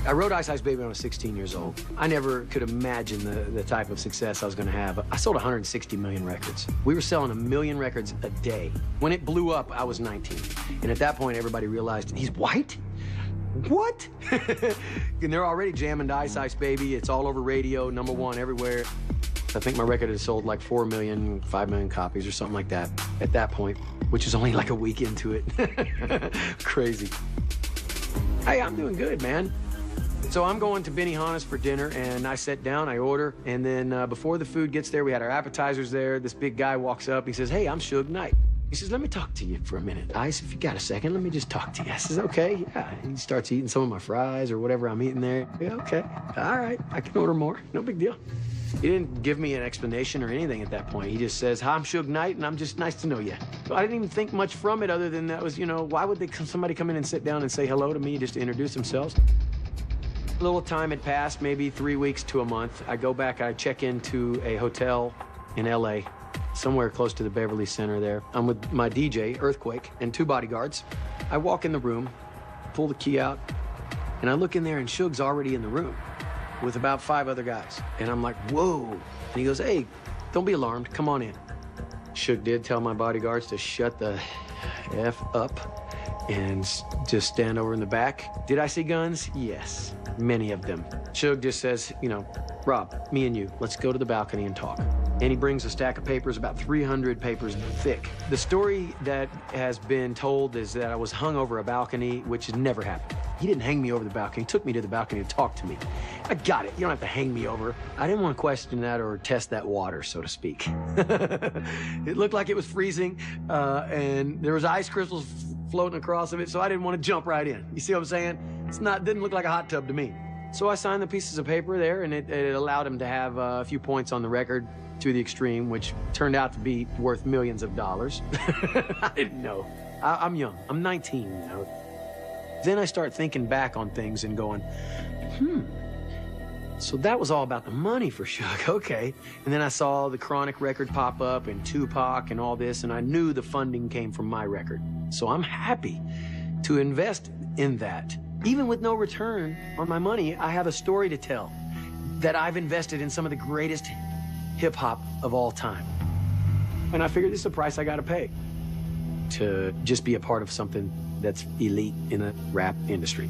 I wrote Ice Ice Baby when I was 16 years old. I never could imagine the type of success I was gonna have. I sold 160 million records. We were selling 1 million records a day. When it blew up, I was 19. And at that point, everybody realized, he's white? What? And they're already jamming to Ice Ice Baby. It's all over radio, #1 everywhere. I think my record had sold like 4 million, 5 million copies or something like that at that point, which is only like a week into it. Crazy. Hey, I'm doing good, man. So I'm going to Benihana's for dinner, and I sit down, I order, and then before the food gets there, we had our appetizers there. This big guy walks up, he says, hey, I'm Suge Knight. He says, let me talk to you for a minute. Ice, if you got a second, let me just talk to you. I says, okay, yeah. He starts eating some of my fries or whatever I'm eating there. Yeah, okay, all right, I can order more, no big deal. He didn't give me an explanation or anything at that point. He just says, hi, I'm Suge Knight, and I'm just nice to know you. So I didn't even think much from it other than that was, you know, why would somebody come in and sit down and say hello to me just to introduce themselves? A little time had passed, maybe 3 weeks to a month. I go back, I check into a hotel in LA, somewhere close to the Beverly Center there. I'm with my DJ, Earthquake, and 2 bodyguards. I walk in the room, pull the key out, and I look in there, and Suge's already in the room with about 5 other guys. And I'm like, whoa. And he goes, hey, don't be alarmed, come on in. Suge did tell my bodyguards to shut the F up and just stand over in the back. Did I see guns? Yes, many of them. Suge just says, you know, Rob, me and you, let's go to the balcony and talk. And he brings a stack of papers, about 300 papers thick. The story that has been told is that I was hung over a balcony, which has never happened. He didn't hang me over the balcony. He took me to the balcony to talk to me. I got it. You don't have to hang me over. I didn't want to question that or test that water, so to speak. It looked like it was freezing, and there was ice crystals floating across of it, so I didn't want to jump right in. You see what I'm saying? Didn't look like a hot tub to me. So I signed the pieces of paper there, and it allowed him to have a few points on the record to the extreme, which turned out to be worth millions of dollars. I didn't know. I'm young. I'm 19, you know. Then I start thinking back on things and going, so that was all about the money for Suge, okay. And then I saw the Chronic record pop up and Tupac and all this, and I knew the funding came from my record. So I'm happy to invest in that. Even with no return on my money, I have a story to tell that I've invested in some of the greatest hip-hop of all time. And I figured this is the price I gotta pay to just be a part of something that's elite in the rap industry.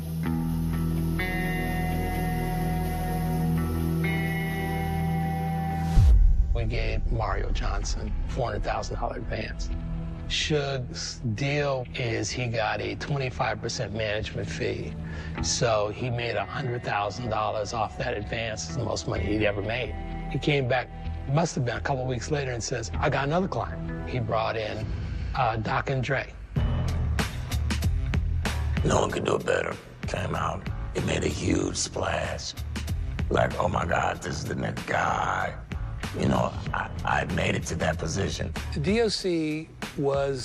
We gave Mario Johnson $400,000 advance. Suge's deal is he got a 25% management fee. So he made $100,000 off that advance. It's the most money he'd ever made. He came back, must have been a couple weeks later, and says, I got another client. He brought in Doc and Dre. No one could do it better. Came out, it made a huge splash. Like, oh my God, this is the next guy. You know, I made it to that position. The DOC was